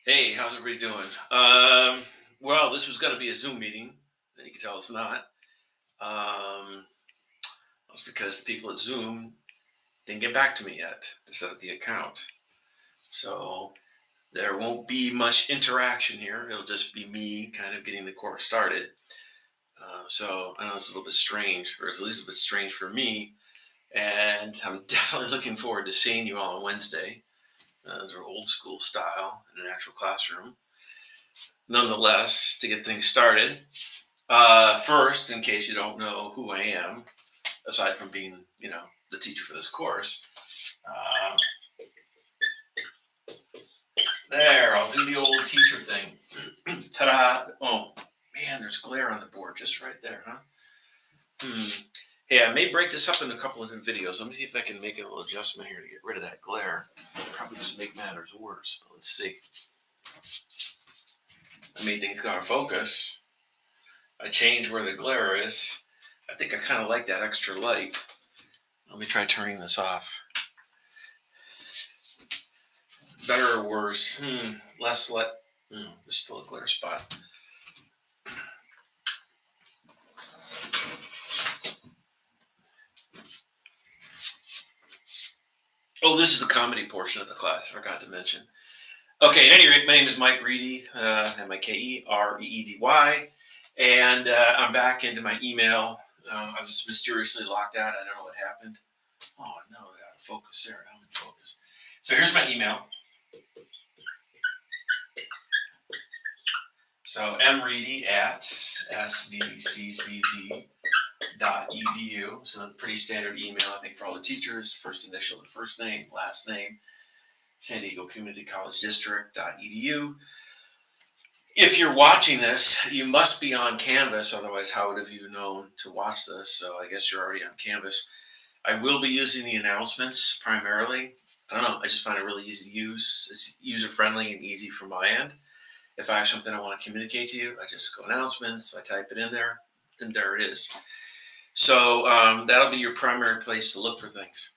Hey, how's everybody doing? Well, this was going to be a Zoom meeting. And you can tell it's not. That's because the people at Zoom didn't get back to me yet to set up the account. So there won't be much interaction here. It'll just be me kind of getting the course started. So I know it's a little bit strange, or it's at least a bit strange for me. And I'm definitely looking forward to seeing you all on Wednesday. Those are old school style in an actual classroom. Nonetheless, to get things started, first, in case you don't know who I am, aside from being, the teacher for this course, uh, there, I'll do the old teacher thing. Ta-da! Oh, man, there's glare on the board just right there, huh? Hey, I may break this up in a couple of different videos. Let me see if I can make a little adjustment here to get rid of that glare. It'll probably just make matters worse. Let's see. I made things go out of focus. I changed where the glare is. I think I kind of like that extra light. Let me try turning this off. Better or worse? Less let. There's still a glare spot. Oh, this is the comedy portion of the class. I forgot to mention. Okay, at any rate, my name is Mike Reedy, Mikereedy, and I'm back into my email. I was mysteriously locked out. I don't know what happened. Oh no, I got to focus there. I'm in focus. So here's my email. So mreedy@sdccd.edu. So that's a pretty standard email, I think, for all the teachers. First initial and first name, last name, San Diego Community College District.edu. If you're watching this, you must be on Canvas. Otherwise, how would have you known to watch this? So I guess you're already on Canvas. I will be using the announcements primarily. I don't know. I just find it really easy to use. It's user friendly and easy from my end. If I have something I want to communicate to you, I just go announcements, I type it in there, and there it is. So that'll be your primary place to look for things.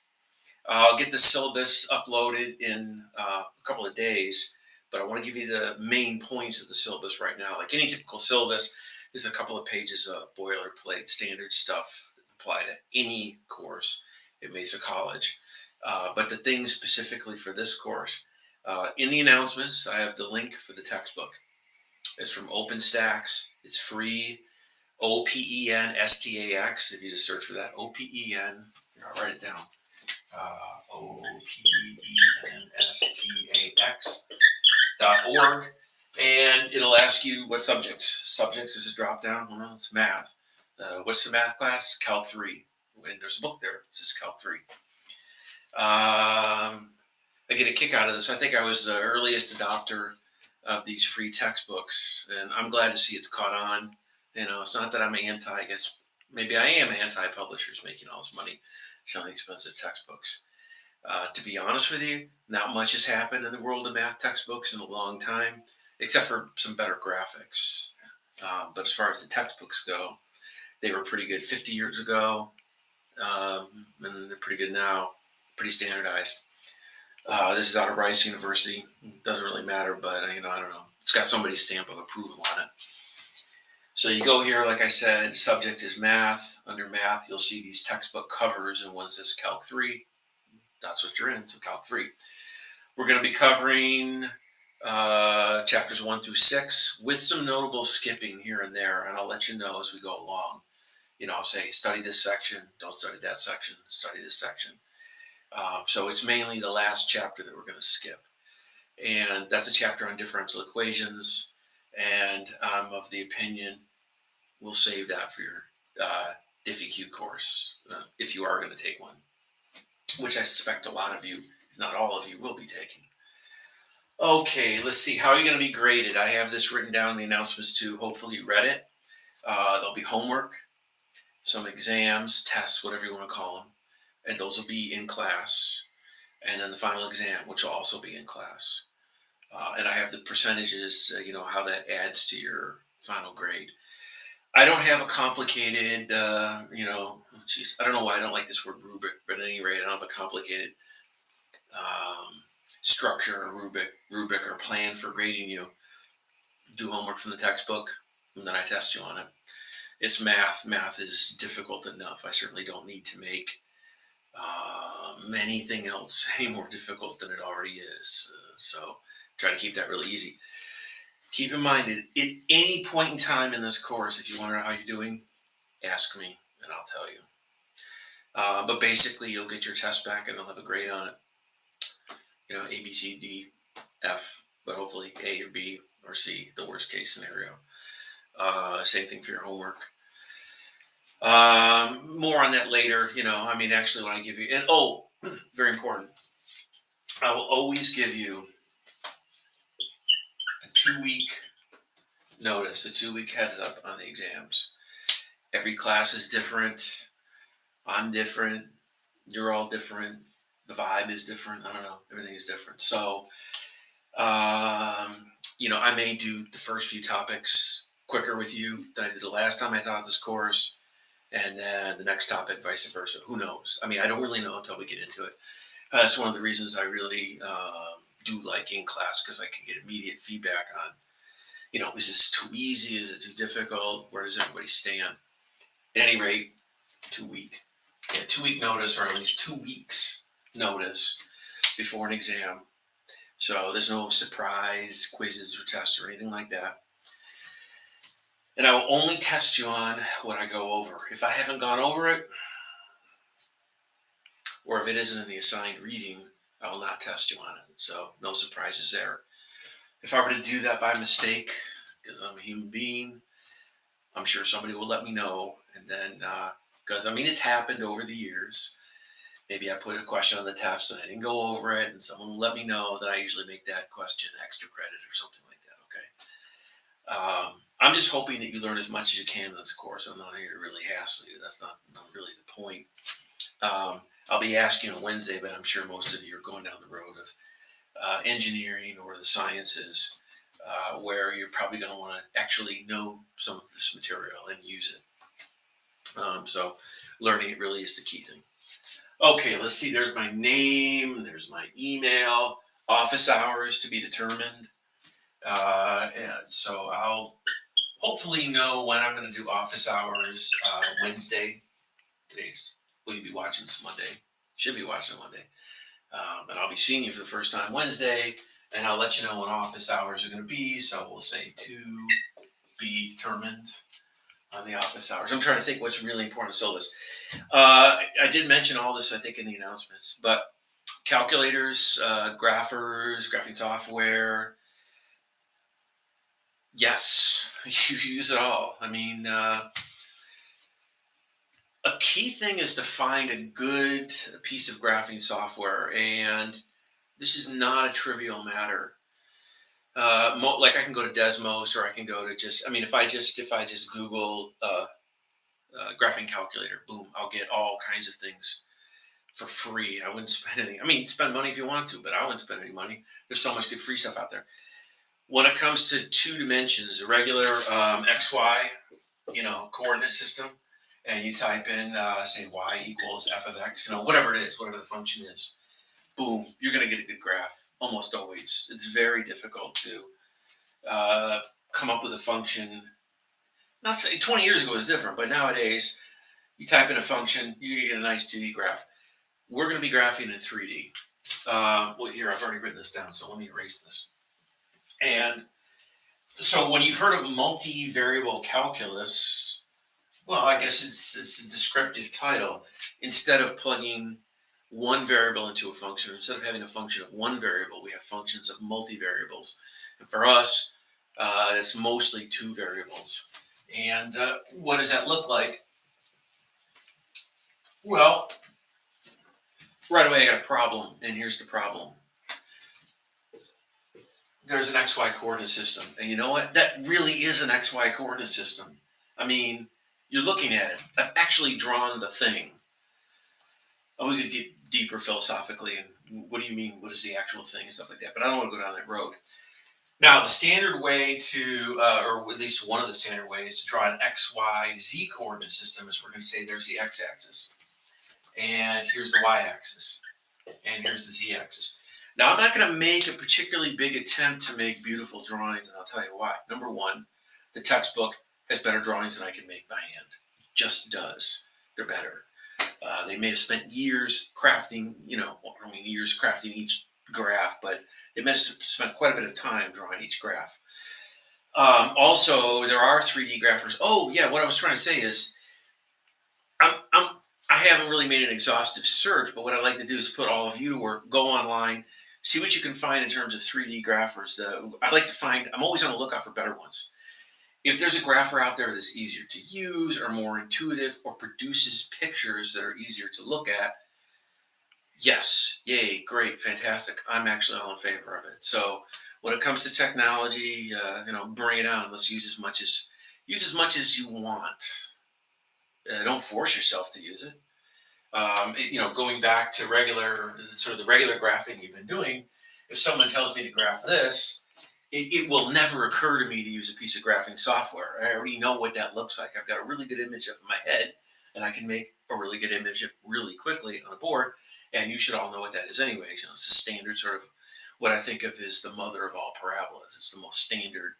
I'll get the syllabus uploaded in a couple of days, but I want to give you the main points of the syllabus right now. Like any typical syllabus, there's a couple of pages of boilerplate standard stuff that apply to any course at Mesa College. But the things specifically for this course, in the announcements, I have the link for the textbook. It's from OpenStax. It's free. OPENSTAX. If you just search for that, OPEN. I'll write it down. OPENSTAX.org. And it'll ask you what subjects. Subjects is a drop down. Well, it's math. What's the math class? Calc III. And there's a book there. It says Calc III. I get a kick out of this. I think I was the earliest adopter of these free textbooks, and I'm glad to see it's caught on. It's not that I'm anti. I guess maybe I am anti-publishers making all this money selling expensive textbooks. To be honest with you, not much has happened in the world of math textbooks in a long time, except for some better graphics. But as far as the textbooks go, they were pretty good 50 years ago, and they're pretty good now, pretty standardized. This is out of Rice University. Doesn't really matter, but I don't know. It's got somebody's stamp of approval on it. So you go here, like I said, subject is math. Under math, you'll see these textbook covers, and one says Calc 3. That's what you're in, so Calc 3. We're going to be covering chapters 1 through 6 with some notable skipping here and there, and I'll let you know as we go along. I'll say study this section, don't study that section, study this section. So it's mainly the last chapter that we're going to skip. And that's a chapter on differential equations. And I'm of the opinion we'll save that for your DiffyQ course, if you are going to take one, which I suspect a lot of you, if not all of you, will be taking. Okay, let's see. How are you going to be graded? I have this written down in the announcements too. Hopefully you read it. There'll be homework, some exams, tests, whatever you want to call them. And those will be in class. And then the final exam, which will also be in class. And I have the percentages, how that adds to your final grade. I don't have a complicated, I don't know why I don't like this word rubric, but at any rate, I don't have a complicated structure or rubric or plan for grading you. Do homework from the textbook, and then I test you on it. It's math. Math is difficult enough. I certainly don't need to make anything else any more difficult than it already is. So try to keep that really easy. Keep in mind, at any point in time in this course, if you want to know how you're doing, ask me and I'll tell you. But basically, you'll get your test back and I'll have a grade on it. You know, A, B, C, D, F, but hopefully A or B or C, the worst case scenario. Same thing for your homework. More on that later. I mean, actually, when I give you, and very important, I will always give you a 2 week notice, a 2 week heads up on the exams. Every class is different. I'm different. You're all different. The vibe is different. I don't know. Everything is different. So, I may do the first few topics quicker with you than I did the last time I taught this course. And then the next topic, vice versa. Who knows? I mean, I don't really know until we get into it. That's one of the reasons I really do like in class, because I can get immediate feedback on, is this too easy? Is it too difficult? Where does everybody stand? At any rate, 2 week. Yeah, 2 week notice, or at least 2 weeks notice before an exam. So there's no surprise quizzes or tests or anything like that. And I will only test you on what I go over. If I haven't gone over it, or if it isn't in the assigned reading, I will not test you on it. So no surprises there. If I were to do that by mistake, because I'm a human being, I'm sure somebody will let me know. And then, because it's happened over the years. Maybe I put a question on the test and I didn't go over it, and someone will let me know. That I usually make that question extra credit or something like that. Okay. I'm just hoping that you learn as much as you can in this course. I'm not here to really hassle you. That's not really the point. I'll be asking on Wednesday, but I'm sure most of you are going down the road of engineering or the sciences, where you're probably going to want to actually know some of this material and use it. So learning it really is the key thing. Okay, let's see. There's my name. There's my email. Office hours to be determined. And so I'll hopefully know when I'm going to do office hours Wednesday. Will you be watching this Monday? Should be watching Monday. And I'll be seeing you for the first time Wednesday, and I'll let you know when office hours are going to be. So we'll say to be determined on the office hours. I'm trying to think what's really important to syllabus. I did mention all this, I think, in the announcements, but calculators, graphers, graphing software, yes, you use it all. A key thing is to find a good piece of graphing software, and this is not a trivial matter. Like I can go to Desmos, or I can go to if I just Google graphing calculator, boom, I'll get all kinds of things for free. I wouldn't spend any. Spend money if you want to, but I wouldn't spend any money. There's so much good free stuff out there. When it comes to 2 dimensions, a regular XY, coordinate system, and you type in, say, y equals f of x, whatever it is, whatever the function is, boom, you're going to get a good graph. Almost always. It's very difficult to come up with a function. Not say 20 years ago it was different, but nowadays you type in a function, you get a nice 2D graph. We're going to be graphing in 3D. Here, I've already written this down, so let me erase this. And so when you've heard of multivariable calculus, well, I guess it's a descriptive title. Instead of plugging one variable into a function, instead of having a function of one variable, we have functions of multivariables. And for us, it's mostly 2 variables. And what does that look like? Well, right away I got a problem, and here's the problem. There's an XY coordinate system, and you know what? That really is an XY coordinate system. You're looking at it. I've actually drawn the thing. We could get deeper philosophically, and what do you mean? What is the actual thing and stuff like that? But I don't want to go down that road. Now, the standard way to, or at least one of the standard ways to draw an XYZ coordinate system is we're going to say there's the x-axis, and here's the y-axis, and here's the z-axis. Now, I'm not going to make a particularly big attempt to make beautiful drawings, and I'll tell you why. Number one, the textbook has better drawings than I can make by hand. Just does. They're better. They may have spent years crafting, years crafting each graph, but they may have spent quite a bit of time drawing each graph. Also, there are 3D graphers. Oh, yeah, what I was trying to say is I haven't really made an exhaustive search, but what I'd like to do is put all of you to work. Go online, see what you can find in terms of 3D graphers. I like to find. I'm always on the lookout for better ones. If there's a grapher out there that's easier to use, or more intuitive, or produces pictures that are easier to look at, yes, yay, great, fantastic. I'm actually all in favor of it. So when it comes to technology, bring it on. Let's use as much as you want. Don't force yourself to use it. Going back to the regular graphing you've been doing, if someone tells me to graph this, it will never occur to me to use a piece of graphing software. I already know what that looks like. I've got a really good image of my head, and I can make a really good image really quickly on a board. And you should all know what that is, anyways. It's the standard sort of what I think of as the mother of all parabolas. It's the most standard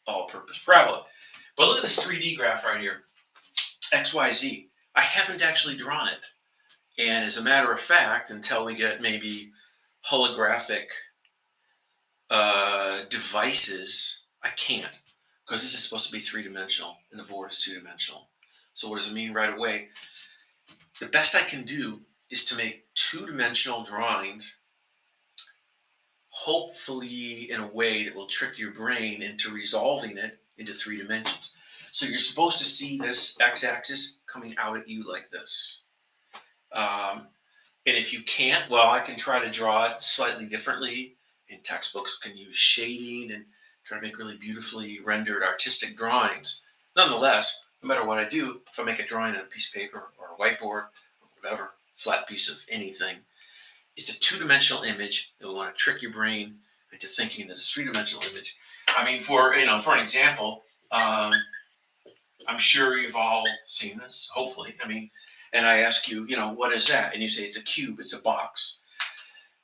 all-purpose parabola. But look at this 3D graph right here, XYZ. I haven't actually drawn it. And as a matter of fact, until we get maybe holographic devices, I can't, because this is supposed to be three-dimensional and the board is two-dimensional. So what does it mean right away? The best I can do is to make two-dimensional drawings, hopefully in a way that will trick your brain into resolving it into 3 dimensions. So you're supposed to see this x-axis coming out at you like this. And if you can't, well, I can try to draw it slightly differently. In textbooks, can use shading and try to make really beautifully rendered artistic drawings. Nonetheless, no matter what I do, if I make a drawing on a piece of paper or a whiteboard or whatever, flat piece of anything, it's a two-dimensional image that will want to trick your brain into thinking that it's a three-dimensional image. I mean, for an example, I'm sure you've all seen this, hopefully. And I ask you, what is that? And you say it's a cube, it's a box.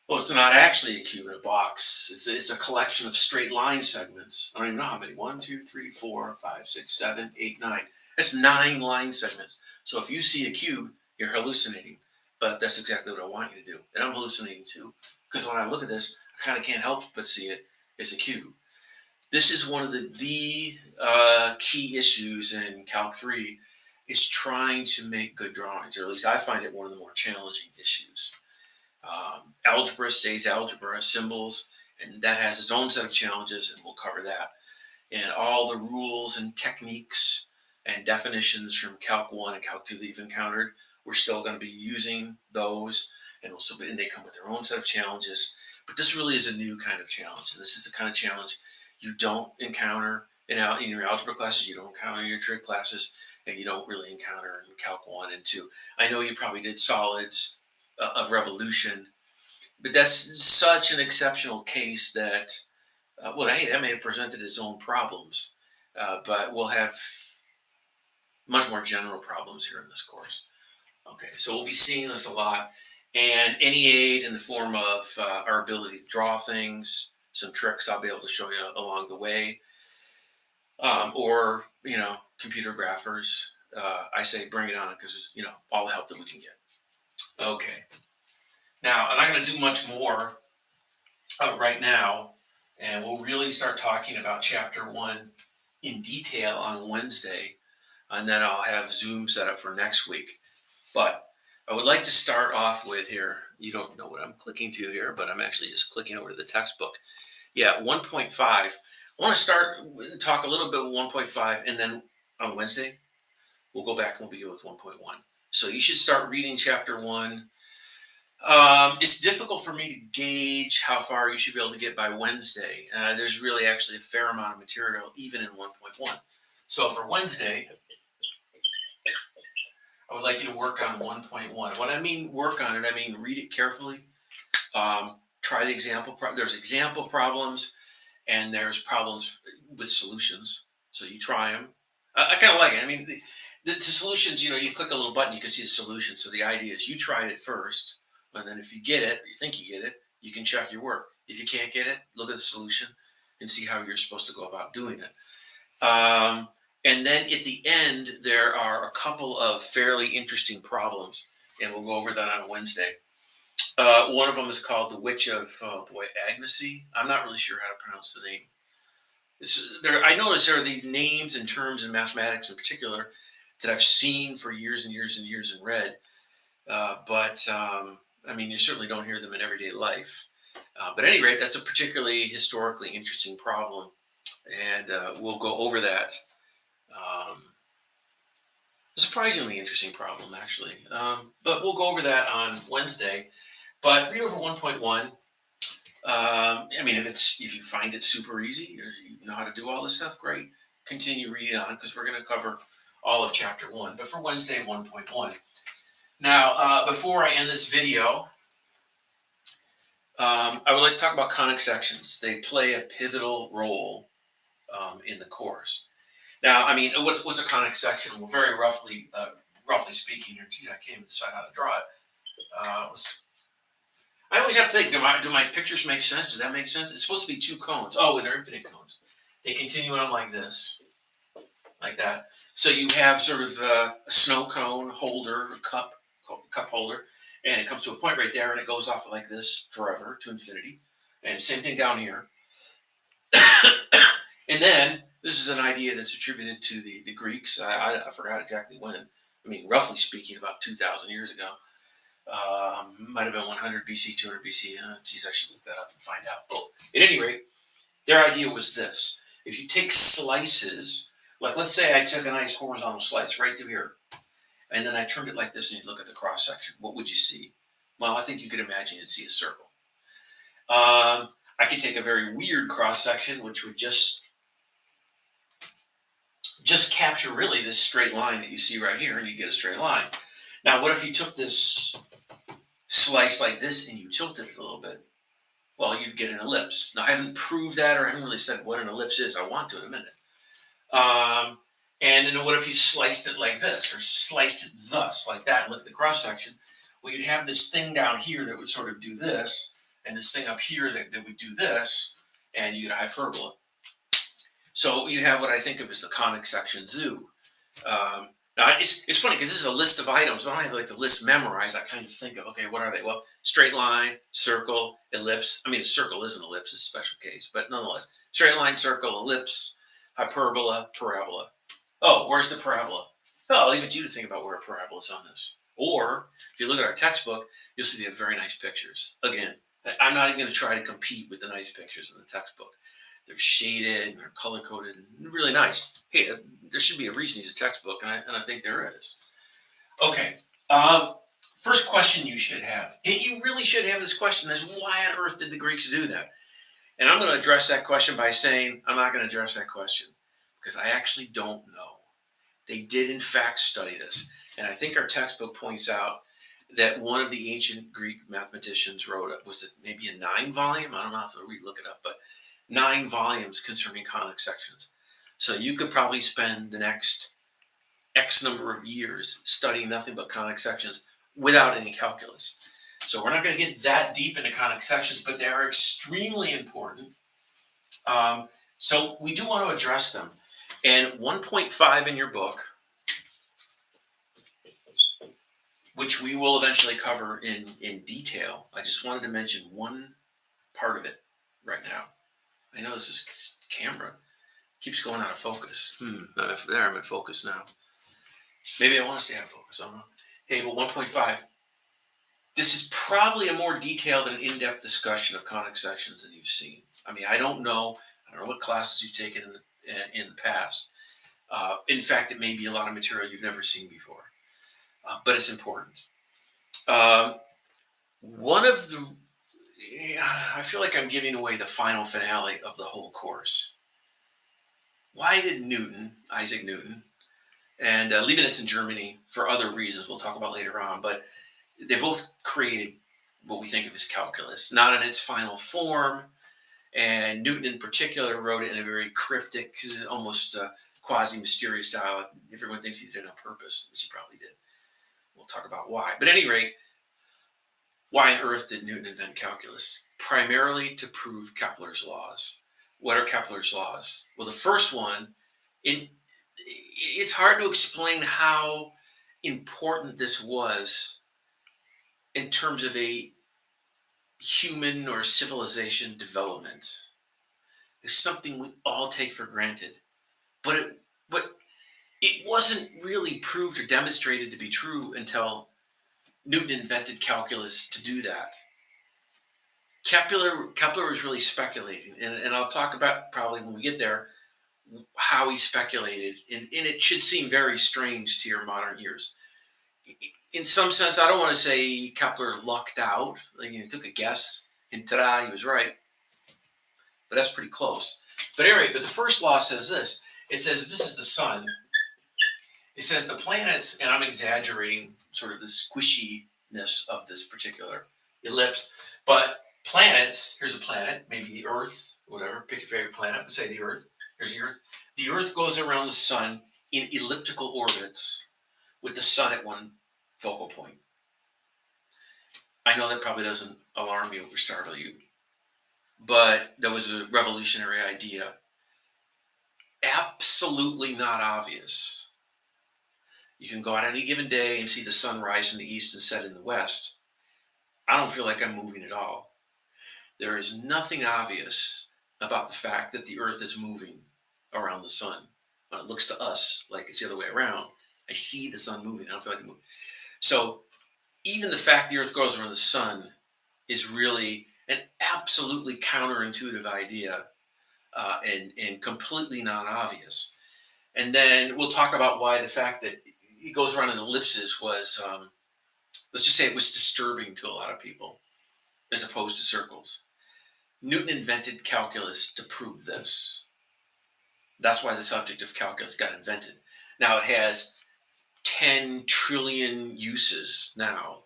Well, it's not actually a cube in a box. It's a collection of straight line segments. I don't even know how many. 1, 2, 3, 4, 5, 6, 7, 8, 9. That's 9 line segments. So if you see a cube, you're hallucinating. But that's exactly what I want you to do. And I'm hallucinating too. Because when I look at this, I kind of can't help but see it as a cube. This is one of the key issues in Calc 3 is trying to make good drawings, or at least I find it one of the more challenging issues. Algebra stays algebra, symbols, and that has its own set of challenges, and we'll cover that. And all the rules and techniques and definitions from Calc 1 and Calc 2 that you've encountered, we're still going to be using those, and they come with their own set of challenges. But this really is a new kind of challenge. This is the kind of challenge you don't encounter in your algebra classes, you don't encounter in your trig classes, and you don't really encounter in Calc 1 and 2. I know you probably did solids of revolution, but that's such an exceptional case that, that may have presented its own problems, but we'll have much more general problems here in this course. Okay, so we'll be seeing this a lot, and any aid in the form of our ability to draw things, some tricks I'll be able to show you along the way, or computer graphers. I say bring it on, because all the help that we can get. Okay. Now, I'm not going to do much more right now, and we'll really start talking about Chapter 1 in detail on Wednesday, and then I'll have Zoom set up for next week. But I would like to start off with here. You don't know what I'm clicking to here, but I'm actually just clicking over to the textbook. Yeah, 1.5. I want to talk a little bit with 1.5, and then on Wednesday, we'll go back and we'll begin with 1.1. So you should start reading Chapter 1. It's difficult for me to gauge how far you should be able to get by Wednesday. There's really actually a fair amount of material, even in 1.1. So for Wednesday, I would like you to work on 1.1. When I mean work on it, I mean read it carefully. Try the example. There's example problems, and there's problems with solutions. So you try them. I kind of like it. I mean, the solutions, you click a little button, you can see the solution. So the idea is you try it first, and then if you get it, or you think you get it, You can check your work. If you can't get it, look at the solution and see how you're supposed to go about doing it. And then at the end, there are a couple of fairly interesting problems, and we'll go over that on Wednesday. One of them is called the Witch of, oh boy, Agnesy. I'm not really sure how to pronounce the name. I notice there are these names and terms in mathematics in particular that I've seen for years and years and years and read, but I mean, you certainly don't hear them in everyday life. But at any rate, that's a particularly historically interesting problem, and we'll go over that. Um, a surprisingly interesting problem, actually. But we'll go over that on Wednesday. But read over 1.1. I mean, if you find it super easy or you know how to do all this stuff, great. Continue reading on because we're going to cover all of chapter 1. But for Wednesday, 1.1. Now, before I end this video, I would like to talk about conic sections. They play a pivotal role in the course. Now, I mean, what's a conic section? Well, very roughly speaking, here, geez, I can't even decide how to draw it. I always have to think, do my pictures make sense? Does that make sense? It's supposed to be two cones. Oh, they're infinite cones. They continue on like this, like that. So you have sort of a snow cone holder, a cup holder, and it comes to a point right there, and it goes off like this forever to infinity. And same thing down here. And then this is an idea that's attributed to the Greeks. I forgot exactly when. I mean, roughly speaking, about 2,000 years ago. Might have been 100 BC, 200 BC. Geez, I should look that up and find out. But at any rate, their idea was this. If you take slices, like let's say I took a nice horizontal slice right through here, and then I turned it like this and you look at the cross section, what would you see? Well, I think you could imagine you'd see a circle. I could take a very weird cross section, which would just capture really this straight line that you see right here, and you get a straight line. Now, what if you took this slice like this and you tilted it a little bit? Well, you'd get an ellipse. Now, I haven't proved that, or I haven't really said what an ellipse is. I want to in a minute. And then what if you sliced it like this, or sliced it thus, like that, and look at the cross section? Well, you'd have this thing down here that would sort of do this, and this thing up here that would do this, and you get a hyperbola. So you have what I think of as the conic section zoo. Now, it's funny because this is a list of items. I don't have like the list memorized. I kind of think of, okay, what are they? Well, straight line, circle, ellipse. I mean, a circle is an ellipse. It's a special case. But nonetheless, straight line, circle, ellipse, hyperbola, parabola. Oh, where's the parabola? Oh, I'll leave it to you to think about where a parabola is on this. Or if you look at our textbook, you'll see they have very nice pictures. Again, I'm not even going to try to compete with the nice pictures in the textbook. They're shaded and they're color coded and really nice. Hey, there should be a reason he's a textbook, and I think there is. Okay, first question you should have, and you really should have this question, is why on earth did the Greeks do that? And I'm going to address that question by saying I'm not going to address that question because I actually don't know. They did in fact study this, and I think our textbook points out that one of the ancient Greek mathematicians wrote, was it maybe a 9-volume? I don't know, I have to look it up, but 9 volumes concerning conic sections. So you could probably spend the next X number of years studying nothing but conic sections without any calculus. So we're not going to get that deep into conic sections, but they are extremely important. So we do want to address them. And 1.5 in your book, which we will eventually cover in detail. I just wanted to mention one part of it right now. I know this camera keeps going out of focus. There, I'm in focus now. Maybe I want to stay out of focus. I don't know. Hey, well, 1.5. This is probably a more detailed and in-depth discussion of conic sections than you've seen. I mean, I don't know what classes you've taken in the past. In fact, it may be a lot of material you've never seen before, but it's important. One of the I feel like I'm giving away the final finale of the whole course. Why did Isaac Newton, and Leibniz in Germany for other reasons we'll talk about later on, but they both created what we think of as calculus, not in its final form, and Newton in particular wrote it in a very cryptic, almost quasi-mysterious style. Everyone thinks he did it on purpose, which he probably did. We'll talk about why. But at any rate, Why on earth did Newton invent calculus? Primarily to prove Kepler's laws. What are Kepler's laws? Well, the first one, it's hard to explain how important this was in terms of a human or civilization development. It's something we all take for granted. But it wasn't really proved or demonstrated to be true until Newton invented calculus to do that. Kepler was really speculating, and I'll talk about probably when we get there how he speculated, and it should seem very strange to your modern ears. In some sense, I don't want to say Kepler lucked out, like he took a guess and ta-da, he was right, but that's pretty close. But anyway, but the first law says this. It says this is the sun. It says the planets, and I'm exaggerating sort of the squishiness of this particular ellipse, but planets, here's a planet, maybe the Earth, whatever, pick your favorite planet, let's say the Earth. Here's the Earth. The Earth goes around the sun in elliptical orbits with the sun at one focal point. I know that probably doesn't alarm you or startle you, but that was a revolutionary idea. Absolutely not obvious. You can go out any given day and see the sun rise in the east and set in the west. I don't feel like I'm moving at all. There is nothing obvious about the fact that the earth is moving around the sun. When it looks to us like it's the other way around, I see the sun moving. I don't feel like I'm moving. So even the fact the earth goes around the sun is really an absolutely counterintuitive idea, and completely non-obvious. And then we'll talk about why the fact that it goes around in ellipses was, let's just say it was disturbing to a lot of people as opposed to circles. Newton invented calculus to prove this. That's why the subject of calculus got invented. Now it has 10 trillion uses now,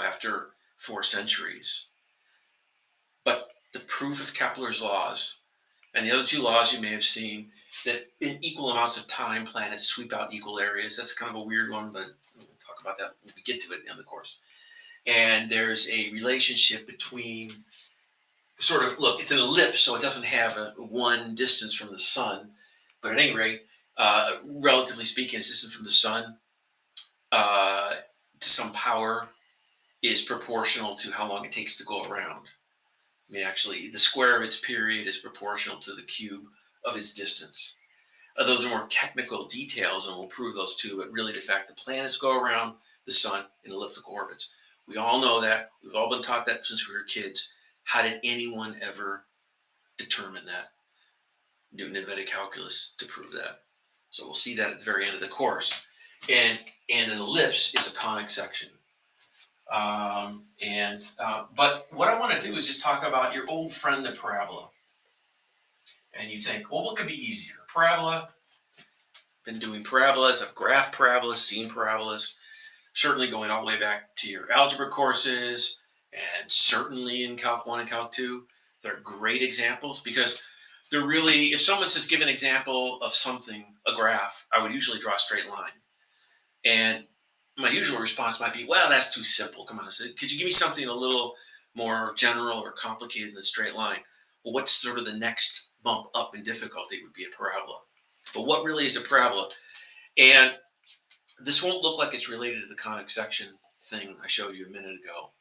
after 4 centuries. But the proof of Kepler's laws and the other two laws you may have seen, that in equal amounts of time, planets sweep out equal areas. That's kind of a weird one, but we'll talk about that when we get to it in the course. And there's a relationship between it's an ellipse, so it doesn't have one distance from the sun. But at any rate, relatively speaking, its distance from the sun to some power is proportional to how long it takes to go around. I mean, actually, the square of its period is proportional to the cube of its distance. Those are more technical details, and we'll prove those too, but really the fact that planets go around the sun in elliptical orbits. We all know that. We've all been taught that since we were kids. How did anyone ever determine that? Newton invented calculus to prove that. So we'll see that at the very end of the course. And an ellipse is a conic section. But what I want to do is just talk about your old friend, the parabola. And you think, well, what could be easier? Parabola. Been doing parabolas. I've graphed parabolas, seen parabolas. Certainly going all the way back to your algebra courses, and certainly in Calc 1 and Calc 2. They're great examples because they're really, if someone says give an example of something, a graph, I would usually draw a straight line. And my usual response might be, well, that's too simple. Come on, could you give me something a little more general or complicated than a straight line? Well, what's sort of the next bump up in difficulty would be a parabola. But what really is a parabola? And this won't look like it's related to the conic section thing I showed you a minute ago.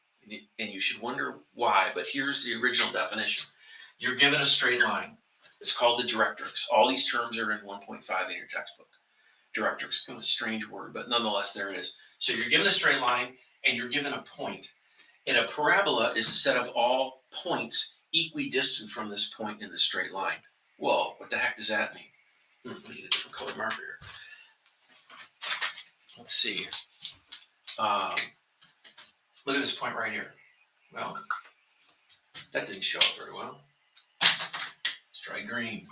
And you should wonder why, but here's the original definition. You're given a straight line. It's called the directrix. All these terms are in 1.5 in your textbook. Directrix, kind of a strange word, but nonetheless, there it is. So you're given a straight line, and you're given a point. And a parabola is a set of all points equidistant from this point in the straight line. Well, what the heck does that mean? Let me get a different color marker here. Let's see. Look at this point right here. Well, that didn't show up very well. Let's try green.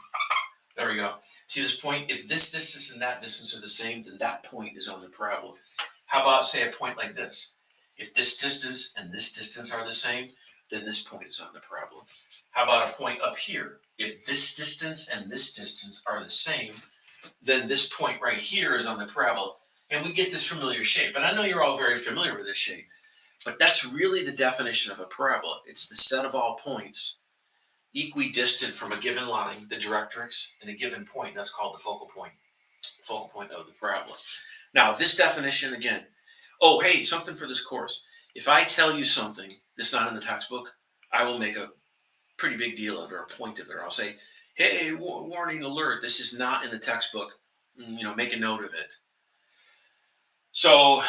There we go. See this point? If this distance and that distance are the same, then that point is on the parabola. How about, say, a point like this? If this distance and this distance are the same, then this point is on the parabola. How about a point up here? If this distance and this distance are the same, then this point right here is on the parabola. And we get this familiar shape. And I know you're all very familiar with this shape. But that's really the definition of a parabola. It's the set of all points equidistant from a given line, the directrix, and a given point. That's called the focal point of the parabola. Now, this definition, again, oh, hey, something for this course. If I tell you something that's not in the textbook, I will make a pretty big deal of it or a point of it. Or I'll say, hey, warning alert, this is not in the textbook. Make a note of it. So,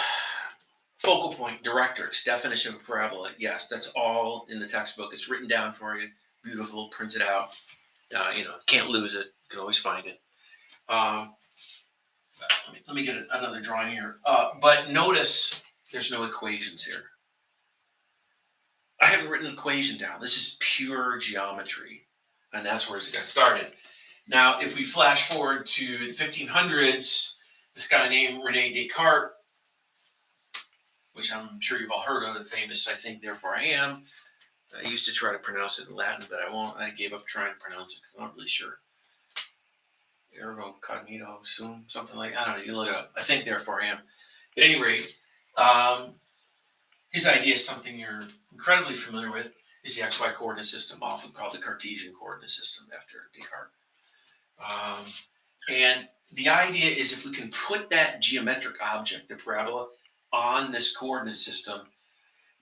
focal point, directrix, definition of parabola. Yes, that's all in the textbook. It's written down for you. Beautiful, printed out. Can't lose it. You can always find it. Let me get another drawing here. But notice there's no equations here. I haven't written an equation down. This is pure geometry. And that's where it got started. Now, if we flash forward to the 1500s, this guy named Rene Descartes, which I'm sure you've all heard of, the famous I think, therefore I am. I used to try to pronounce it in Latin, but I won't. I gave up trying to pronounce it because I'm not really sure. Ergo cognito sum, something like, I don't know, you look it up. I think therefore I am. At any rate, his idea is something you're incredibly familiar with, is the XY coordinate system, often called the Cartesian coordinate system after Descartes. And the idea is if we can put that geometric object, the parabola, on this coordinate system,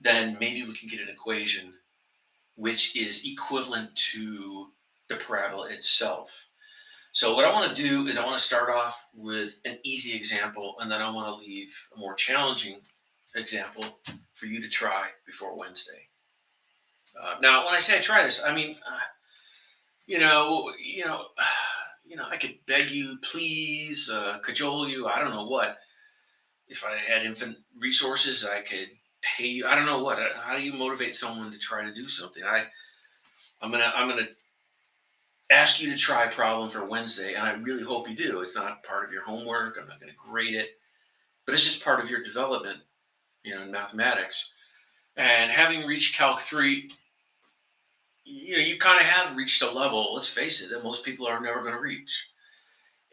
then maybe we can get an equation which is equivalent to the parabola itself. So what I want to do is I want to start off with an easy example, and then I want to leave a more challenging example for you to try before Wednesday. Now, when I say I try this, I mean, I could beg you, please, cajole you, I don't know what. If I had infinite resources, I could pay you. I don't know what. How do you motivate someone to try to do something? I'm gonna ask you to try a problem for Wednesday, and I really hope you do. It's not part of your homework. I'm not going to grade it, but it's just part of your development, in mathematics. And having reached Calc III, you kind of have reached a level, let's face it, that most people are never going to reach.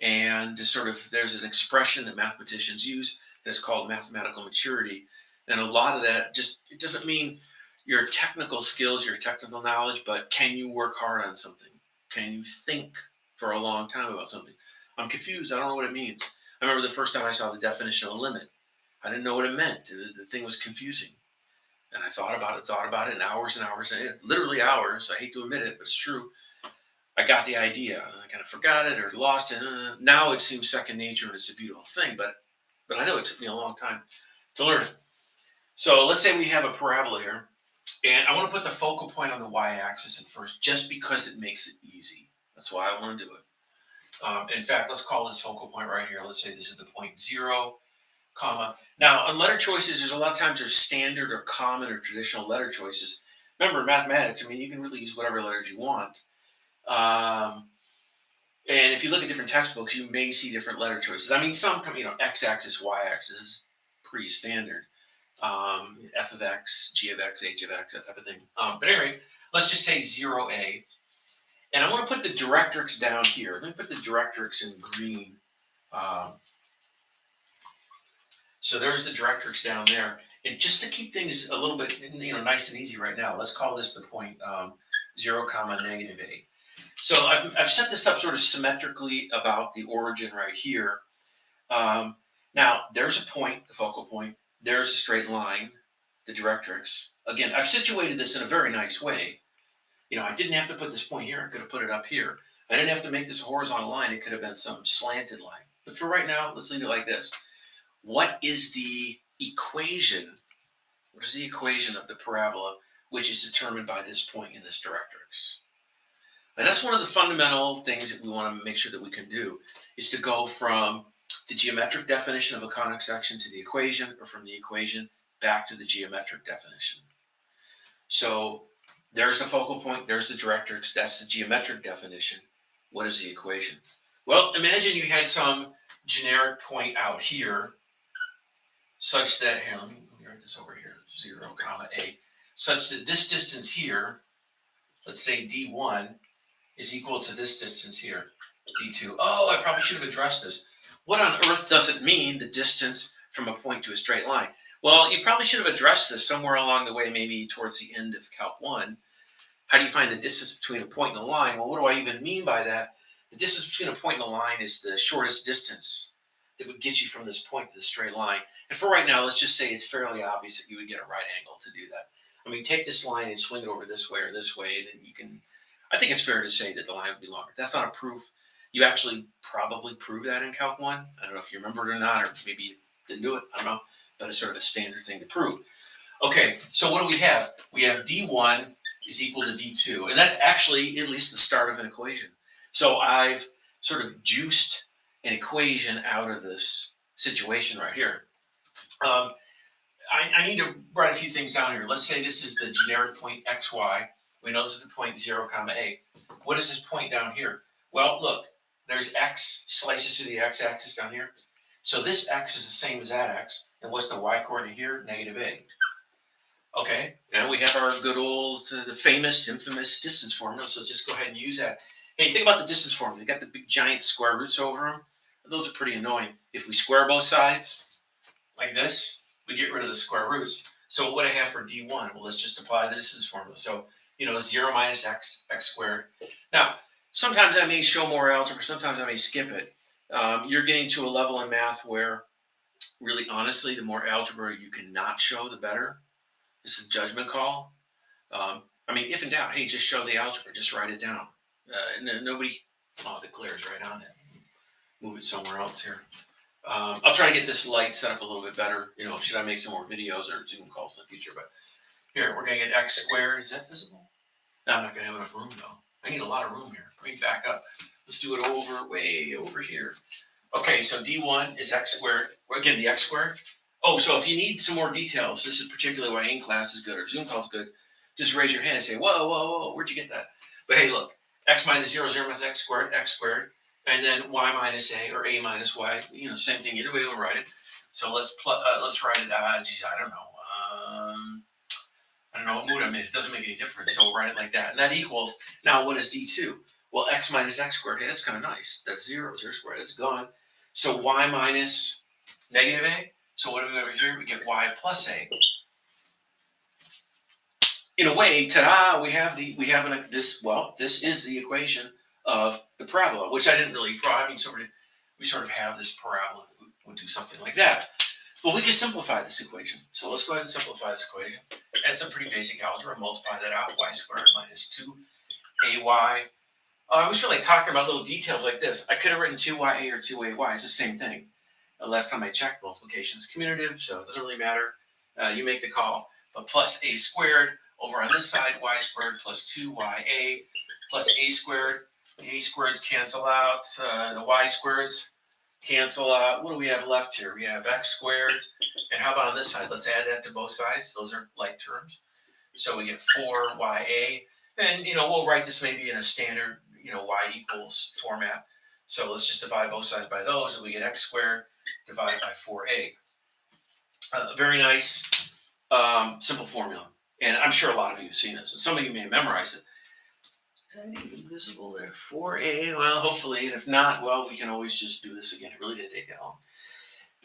And there's an expression that mathematicians use, and it's called mathematical maturity. And a lot of that it doesn't mean your technical skills, your technical knowledge, but can you work hard on something? Can you think for a long time about something? I'm confused. I don't know what it means. I remember the first time I saw the definition of a limit. I didn't know what it meant. The thing was confusing. And I thought about it, and hours, and literally hours. I hate to admit it, but it's true. I got the idea. I kind of forgot it or lost it. Now it seems second nature, and it's a beautiful thing. But I know it took me a long time to learn it. So let's say we have a parabola here. And I want to put the focal point on the y-axis in first, just because it makes it easy. That's why I want to do it. In fact, let's call this focal point right here. Let's say this is the point 0, comma. Now, on letter choices, there's a lot of times there's standard or common or traditional letter choices. Remember, in mathematics, you can really use whatever letters you want. And if you look at different textbooks, you may see different letter choices. Some come, x-axis, y-axis is pretty standard. F of x, g of x, h of x, that type of thing. But anyway, let's just say 0a. And I want to put the directrix down here. Let me put the directrix in green. So there's the directrix down there. And just to keep things a little bit nice and easy right now, let's call this the point 0, comma, negative a. So I've set this up sort of symmetrically about the origin right here. Now, there's a point, the focal point. There's a straight line, the directrix. Again, I've situated this in a very nice way. I didn't have to put this point here. I could have put it up here. I didn't have to make this a horizontal line. It could have been some slanted line. But for right now, let's leave it like this. What is the equation? What is the equation of the parabola, which is determined by this point in this directrix? And that's one of the fundamental things that we want to make sure that we can do, is to go from the geometric definition of a conic section to the equation, or from the equation back to the geometric definition. So there's the focal point, there's the directrix, that's the geometric definition. What is the equation? Well, imagine you had some generic point out here, such that, here, let me write this over here, 0, comma, a, such that this distance here, let's say d1, is equal to this distance here, d2. Oh, I probably should have addressed this. What on earth does it mean, the distance from a point to a straight line? Well, you probably should have addressed this somewhere along the way, maybe towards the end of Calc 1. How do you find the distance between a point and a line? Well, what do I even mean by that? The distance between a point and a line is the shortest distance that would get you from this point to the straight line. And for right now, let's just say it's fairly obvious that you would get a right angle to do that. I mean, take this line and swing it over this way or this way, and then you can. I think it's fair to say that the line would be longer. That's not a proof. You actually probably prove that in Calc 1. I don't know if you remember it or not, or maybe you didn't do it. I don't know. But it's sort of a standard thing to prove. Okay, so what do we have? We have D1 is equal to D2. And that's actually at least the start of an equation. So I've sort of juiced an equation out of this situation right here. I need to write a few things down here. Let's say this is the generic point xy. We know this is the point 0, comma a. What is this point down here? Well, look, there's x slices through the x-axis down here. So this x is the same as that x. And what's the y-coordinate here? Negative a. Okay, now we have our good old, the famous, infamous distance formula, so just go ahead and use that. Hey, think about the distance formula. You got the big giant square roots over them. Those are pretty annoying. If we square both sides, like this, we get rid of the square roots. So what would I have for D1? Well, let's just apply the distance formula. So, 0 minus x squared. Now, sometimes I may show more algebra, sometimes I may skip it. You're getting to a level in math where, really honestly, the more algebra you cannot show, the better. This is a judgment call. I mean, if in doubt, hey, just show the algebra. Just write it down. Nobody, the glare is right on it. Move it somewhere else here. I'll try to get this light set up a little bit better. Should I make some more videos or Zoom calls in the future? But here, we're going to get x squared. Is that visible? No, I'm not going to have enough room, though. I need a lot of room here. Let me back up. Let's do it way over here. Okay, so D1 is x squared. Again, the x squared. Oh, so if you need some more details, this is particularly why in class is good or Zoom call is good, just raise your hand and say, whoa, where'd you get that? But hey, look, x minus 0, 0 minus x squared, and then y minus a or a minus y, same thing, either way we'll write it. So let's write it, I don't know what mood I'm in, it doesn't make any difference, so we'll write it like that. And that equals, now what is D2? Well, x minus x squared, hey, that's kind of nice. That's 0 squared, it's gone. So y minus negative a, so what do we have over here? We get y plus a. In a way, ta-da! This is the equation of the parabola, which I didn't really draw. I mean, we sort of have this parabola. We'll do something like that. But we can simplify this equation. So let's go ahead and simplify this equation. Add some pretty basic algebra. Multiply that out. Y squared minus 2ay. I always feel like talking about little details like this. I could have written 2ya or 2ay. It's the same thing. Last time I checked, multiplication is commutative, so it doesn't really matter. You make the call. But plus a squared over on this side, y squared plus 2ya plus a squared. The a squareds cancel out. The y squareds cancel out. What do we have left here? We have x squared. And how about on this side? Let's add that to both sides. Those are like terms. So we get 4ya. And, we'll write this maybe in a standard, y equals format. So let's just divide both sides by those, and we get x squared divided by 4a. Very nice, simple formula. And I'm sure a lot of you have seen this. And some of you may have memorized it. Is that even visible there? 4a? Well, hopefully. And if not, well, we can always just do this again. It really didn't take that long.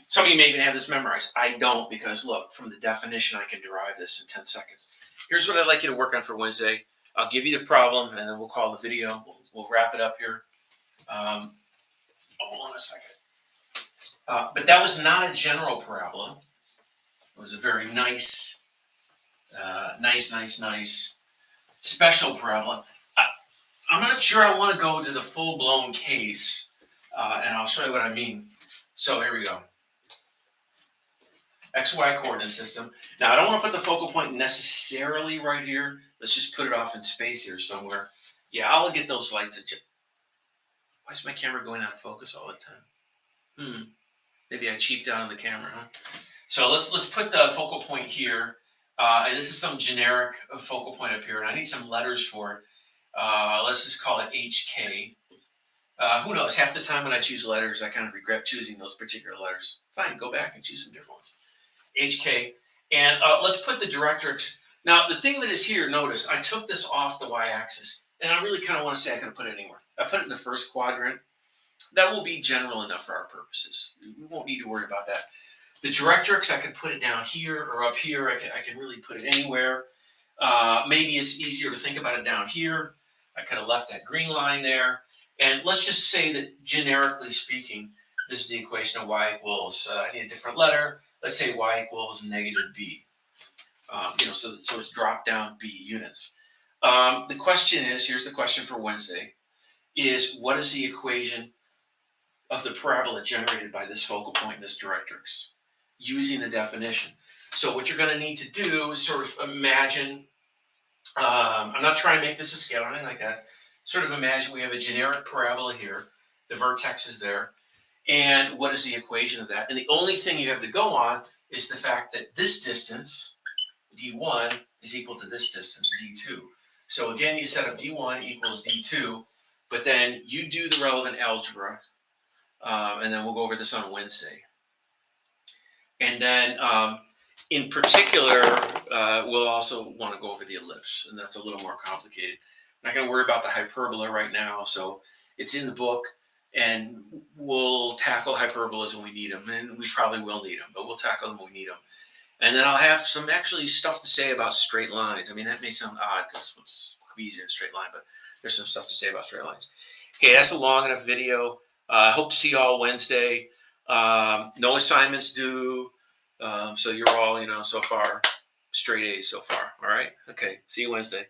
Some of you may even have this memorized. I don't, because look, from the definition, I can derive this in 10 seconds. Here's what I'd like you to work on for Wednesday. I'll give you the problem, and then we'll call the video. We'll wrap it up here. Hold on a second. But that was not a general parabola. It was a very nice special parabola. I'm not sure I want to go to the full-blown case, and I'll show you what I mean. So here we go. XY coordinate system. Now, I don't want to put the focal point necessarily right here. Let's just put it off in space here somewhere. Yeah, I'll get those lights. Why is my camera going out of focus all the time? Maybe I cheaped out on the camera, huh? So let's put the focal point here. And this is some generic focal point up here. And I need some letters for it. Let's just call it HK. Who knows? Half the time when I choose letters, I kind of regret choosing those particular letters. Fine, go back and choose some different ones. HK. And let's put the directrix. Now, the thing that is here, notice, I took this off the y-axis. And I really kind of want to say I could have put it anywhere. I put it in the first quadrant. That will be general enough for our purposes. We won't need to worry about that. The directrix, I could put it down here or up here. I can really put it anywhere. Maybe it's easier to think about it down here. I could have left that green line there. And let's just say that generically speaking, this is the equation of y equals, I need a different letter. Let's say y equals negative b. So it's dropped down b units. The question is, here's the question for Wednesday, is what is the equation of the parabola generated by this focal point in this directrix using the definition? So what you're going to need to do is sort of imagine, I'm not trying to make this a scale or anything like that, sort of imagine we have a generic parabola here, the vertex is there, and what is the equation of that? And the only thing you have to go on is the fact that this distance, d1, is equal to this distance, d2. So again, you set up d1 equals d2, but then you do the relevant algebra, and then we'll go over this on Wednesday. And then in particular, we'll also want to go over the ellipse, and that's a little more complicated. I'm not going to worry about the hyperbola right now, so it's in the book, and we'll tackle hyperbolas when we need them, and we probably will need them, but we'll tackle them when we need them. And then I'll have some actually stuff to say about straight lines. I mean, that may sound odd because it's easier in a straight line, but there's some stuff to say about straight lines. Okay, that's a long enough video. Hope to see you all Wednesday. No assignments due. So you're all, so far, straight A's so far. All right? Okay, see you Wednesday.